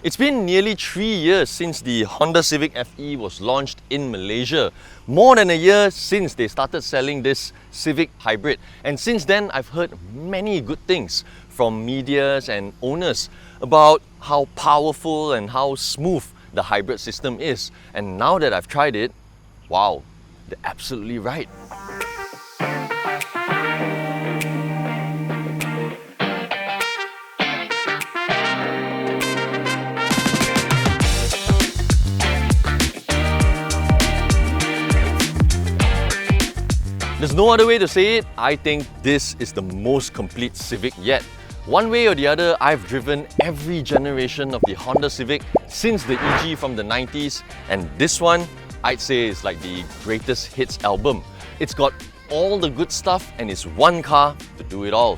It's been nearly 3 years since the Honda Civic FE was launched in Malaysia. More than a year since they started selling this Civic Hybrid. And since then, I've heard many good things from medias and owners about how powerful and how smooth the hybrid system is. And now that I've tried it, wow, they're absolutely right. There's no other way to say it. I think this is the most complete Civic yet. One way or the other, I've driven every generation of the Honda Civic since the EG from the 90s, and this one, I'd say, is like the greatest hits album. It's got all the good stuff and it's one car to do it all.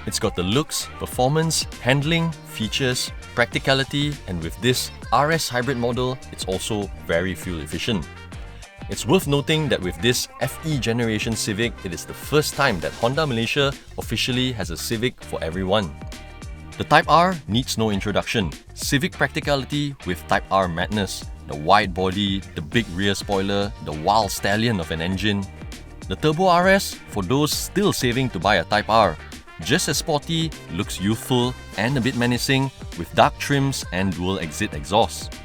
It's got the looks, performance, handling, features, practicality, and with this RS hybrid model, it's also very fuel efficient. It's worth noting that with this FE-generation Civic, it is the first time that Honda Malaysia officially has a Civic for everyone. The Type R needs no introduction. Civic practicality with Type R madness. The wide body, the big rear spoiler, the wild stallion of an engine. The Turbo RS, for those still saving to buy a Type R. Just as sporty, looks youthful and a bit menacing with dark trims and dual exit exhaust.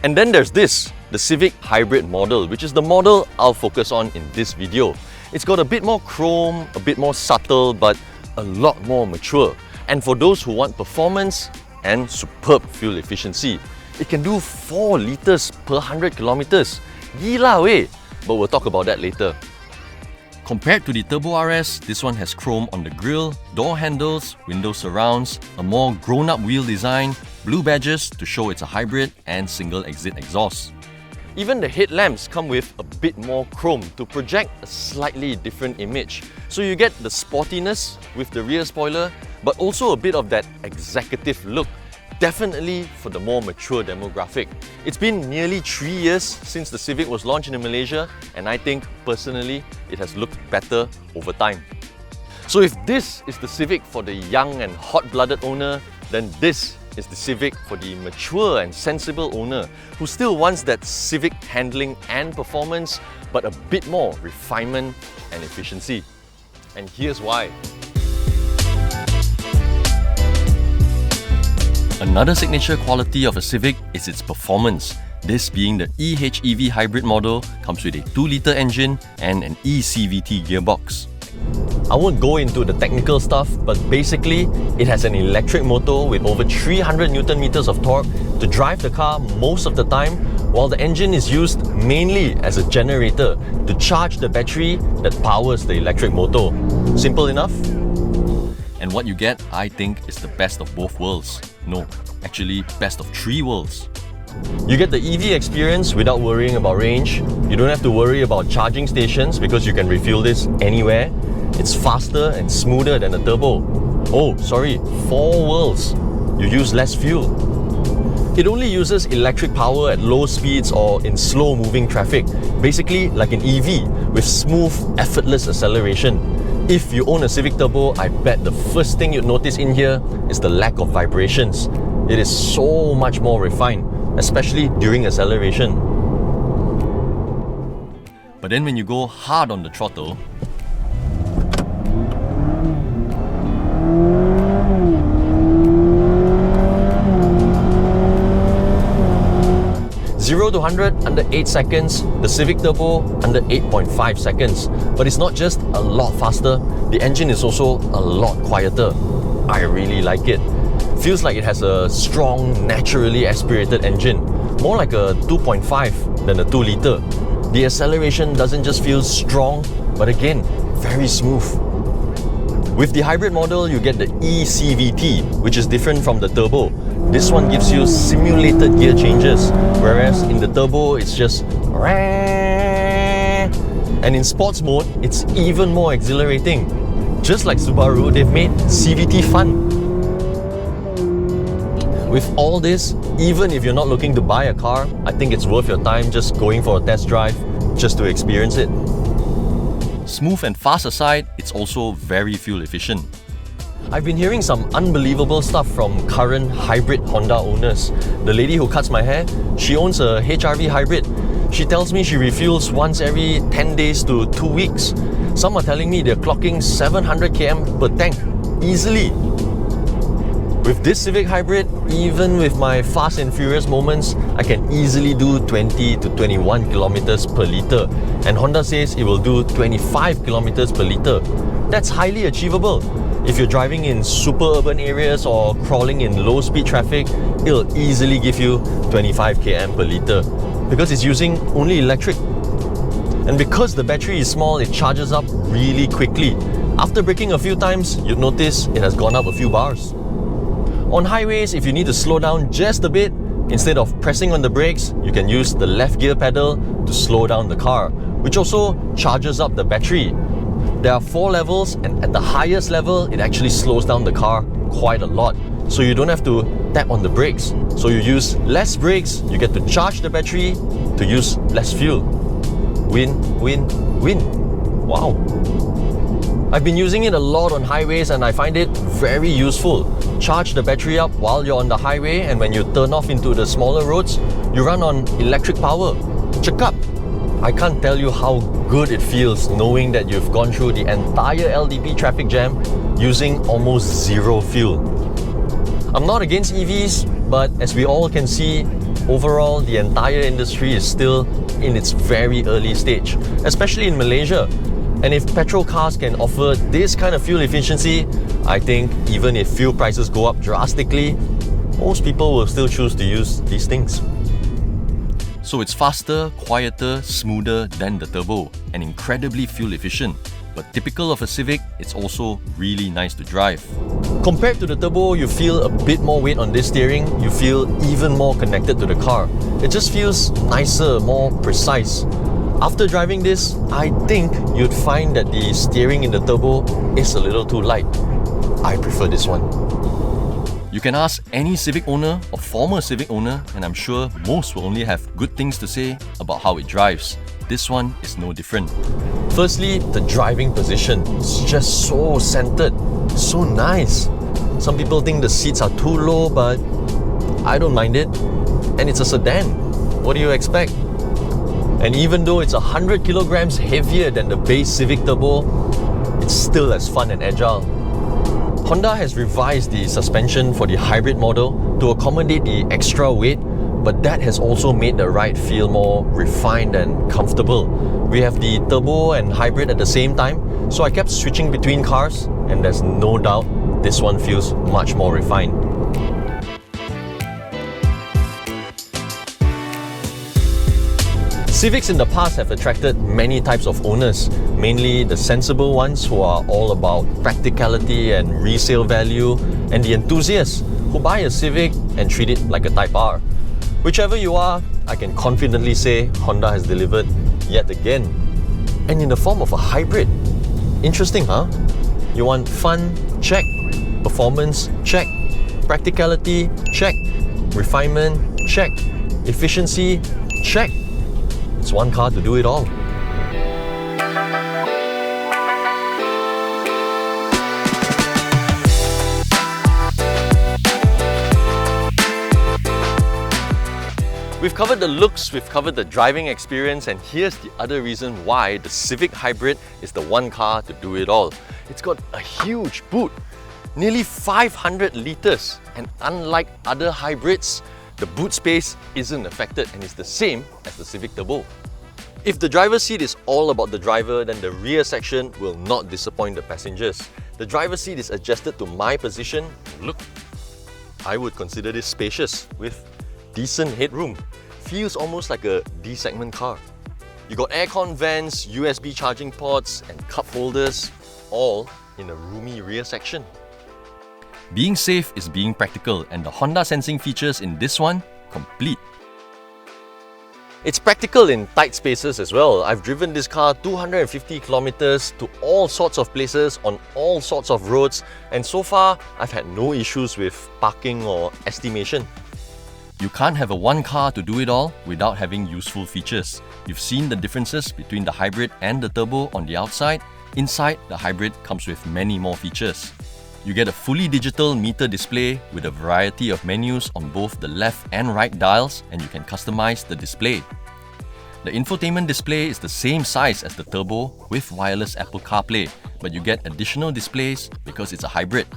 And then there's this, the Civic Hybrid model, which is the model I'll focus on in this video. It's got a bit more chrome, a bit more subtle, but a lot more mature. And for those who want performance and superb fuel efficiency, it can do 4 litres per 100 kilometers. Gila weh! But we'll talk about that later. Compared to the Turbo RS, this one has chrome on the grille, door handles, window surrounds, a more grown-up wheel design, blue badges to show it's a hybrid, and single exit exhaust. Even the headlamps come with a bit more chrome to project a slightly different image. So you get the sportiness with the rear spoiler, but also a bit of that executive look, definitely for the more mature demographic. It's been nearly 3 years since the Civic was launched in Malaysia, and I think personally it has looked better over time. So if this is the Civic for the young and hot-blooded owner, then this is the Civic for the mature and sensible owner who still wants that Civic handling and performance, but a bit more refinement and efficiency. And here's why. Another signature quality of a Civic is its performance. This being the EHEV hybrid model comes with a 2-litre engine and an eCVT gearbox. I won't go into the technical stuff, but basically it has an electric motor with over 300 Newton meters of torque to drive the car most of the time, while the engine is used mainly as a generator to charge the battery that powers the electric motor. Simple enough? And what you get, I think, is the best of both worlds. No, actually, best of 3 worlds. You get the EV experience without worrying about range. You don't have to worry about charging stations because you can refuel this anywhere. It's faster and smoother than a turbo. Oh, sorry, 4 worlds. You use less fuel. It only uses electric power at low speeds or in slow-moving traffic, basically like an EV with smooth, effortless acceleration. If you own a Civic Turbo, I bet the first thing you'd notice in here is the lack of vibrations. It is so much more refined, especially during acceleration. But then when you go hard on the throttle, Zero to 100 under 8 seconds, the Civic Turbo under 8.5 seconds. But it's not just a lot faster, the engine is also a lot quieter. I really like it. Feels like it has a strong, naturally aspirated engine, more like a 2.5 than a 2-litre. The acceleration doesn't just feel strong, but again, very smooth. With the hybrid model, you get the eCVT, which is different from the turbo. This one gives you simulated gear changes, whereas in the turbo, it's just and in sports mode, it's even more exhilarating. Just like Subaru, they've made CVT fun. With all this, even if you're not looking to buy a car, I think it's worth your time just going for a test drive, just to experience it. Smooth and fast aside, it's also very fuel efficient. I've been hearing some unbelievable stuff from current hybrid Honda owners. The lady who cuts my hair, she owns a HRV hybrid. She tells me she refuels once every 10 days to 2 weeks. Some are telling me they're clocking 700 km per tank, easily. With this Civic Hybrid, even with my fast and furious moments, I can easily do 20 to 21 kilometers per litre, and Honda says it will do 25 kilometers per litre. That's highly achievable. If you're driving in super urban areas or crawling in low speed traffic, it'll easily give you 25 km per litre because it's using only electric. And because the battery is small, it charges up really quickly. After braking a few times, you'd notice it has gone up a few bars. On highways, if you need to slow down just a bit, instead of pressing on the brakes, you can use the left gear pedal to slow down the car, which also charges up the battery. There are 4 levels, and at the highest level, it actually slows down the car quite a lot. So you don't have to tap on the brakes. So you use less brakes, you get to charge the battery to use less fuel. Win, win, win. Wow. I've been using it a lot on highways and I find it very useful. Charge the battery up while you're on the highway, and when you turn off into the smaller roads, you run on electric power. Check up! I can't tell you how good it feels knowing that you've gone through the entire LDP traffic jam using almost zero fuel. I'm not against EVs, but as we all can see, overall the entire industry is still in its very early stage, especially in Malaysia. And if petrol cars can offer this kind of fuel efficiency, I think even if fuel prices go up drastically, most people will still choose to use these things. So it's faster, quieter, smoother than the turbo, and incredibly fuel efficient. But typical of a Civic, it's also really nice to drive. Compared to the turbo, you feel a bit more weight on this steering, you feel even more connected to the car. It just feels nicer, more precise. After driving this, I think you'd find that the steering in the turbo is a little too light. I prefer this one. You can ask any Civic owner or former Civic owner, and I'm sure most will only have good things to say about how it drives. This one is no different. Firstly, the driving position. It's just so centered, so nice. Some people think the seats are too low, but I don't mind it. And it's a sedan. What do you expect? And even though it's 100 kilograms heavier than the base Civic Turbo, it's still as fun and agile. Honda has revised the suspension for the hybrid model to accommodate the extra weight, but that has also made the ride feel more refined and comfortable. We have the turbo and hybrid at the same time, so I kept switching between cars, and there's no doubt this one feels much more refined. Civics in the past have attracted many types of owners, mainly the sensible ones who are all about practicality and resale value, and the enthusiasts who buy a Civic and treat it like a Type R. Whichever you are, I can confidently say Honda has delivered yet again. And in the form of a hybrid. Interesting, huh? You want fun? Check. Performance? Check. Practicality? Check. Refinement? Check. Efficiency? Check. It's one car to do it all. We've covered the looks, we've covered the driving experience, and here's the other reason why the Civic Hybrid is the one car to do it all. It's got a huge boot, nearly 500 litres, and unlike other hybrids, the boot space isn't affected and is the same as the Civic Turbo. If the driver's seat is all about the driver, then the rear section will not disappoint the passengers. The driver's seat is adjusted to my position. Look, I would consider this spacious with decent headroom. Feels almost like a D-segment car. You got aircon vents, USB charging ports, and cup holders, all in a roomy rear section. Being safe is being practical, and the Honda sensing features in this one, complete. It's practical in tight spaces as well. I've driven this car 250 kilometers to all sorts of places on all sorts of roads, and so far I've had no issues with parking or estimation. You can't have a one car to do it all without having useful features. You've seen the differences between the hybrid and the turbo on the outside. Inside, the hybrid comes with many more features. You get a fully digital meter display with a variety of menus on both the left and right dials, and you can customize the display. The infotainment display is the same size as the Turbo with wireless Apple CarPlay, but you get additional displays because it's a hybrid.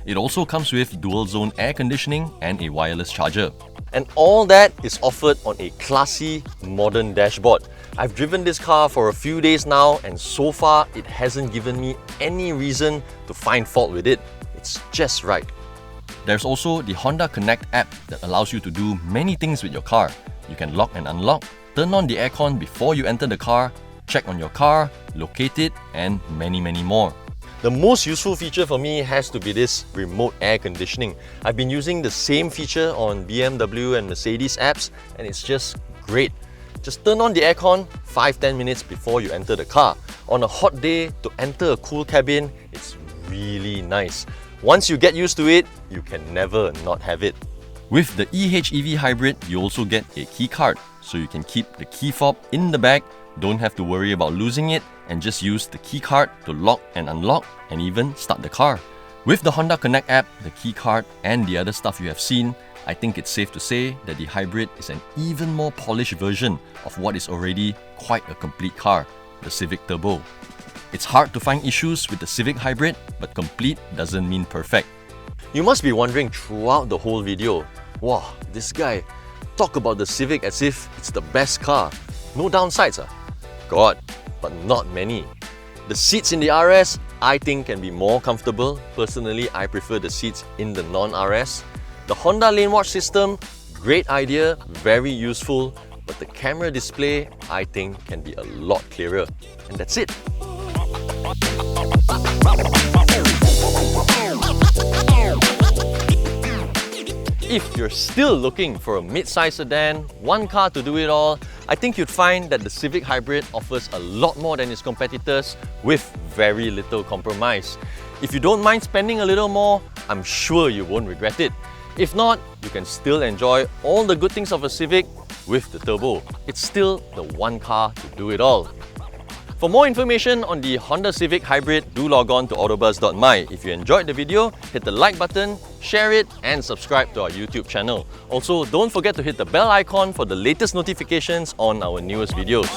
It also comes with dual-zone air conditioning and a wireless charger. And all that is offered on a classy, modern dashboard. I've driven this car for a few days now, and so far it hasn't given me any reason to find fault with it. It's just right. There's also the Honda Connect app that allows you to do many things with your car. You can lock and unlock, turn on the aircon before you enter the car, check on your car, locate it, and many more. The most useful feature for me has to be this remote air conditioning. I've been using the same feature on BMW and Mercedes apps, and it's just great. Just turn on the aircon 5-10 minutes before you enter the car. On a hot day, to enter a cool cabin, it's really nice. Once you get used to it, you can never not have it. With the HEV hybrid, you also get a key card, so you can keep the key fob in the bag, don't have to worry about losing it, and just use the key card to lock and unlock and even start the car. With the Honda Connect app, the key card, and the other stuff you have seen, I think it's safe to say that the hybrid is an even more polished version of what is already quite a complete car, the Civic Turbo. It's hard to find issues with the Civic hybrid, but complete doesn't mean perfect. You must be wondering throughout the whole video, wow, this guy, talk about the Civic as if it's the best car. No downsides, God, but not many. The seats in the RS, I think, can be more comfortable. Personally, I prefer the seats in the non-RS. The Honda Lane Watch system, great idea, very useful, but the camera display, I think, can be a lot clearer. And that's it. If you're still looking for a mid-size sedan, one car to do it all, I think you'd find that the Civic Hybrid offers a lot more than its competitors with very little compromise. If you don't mind spending a little more, I'm sure you won't regret it. If not, you can still enjoy all the good things of a Civic with the Turbo. It's still the one car to do it all. For more information on the Honda Civic Hybrid, do log on to AutoBuzz.my. If you enjoyed the video, hit the like button, share it, and subscribe to our YouTube channel. Also, don't forget to hit the bell icon for the latest notifications on our newest videos.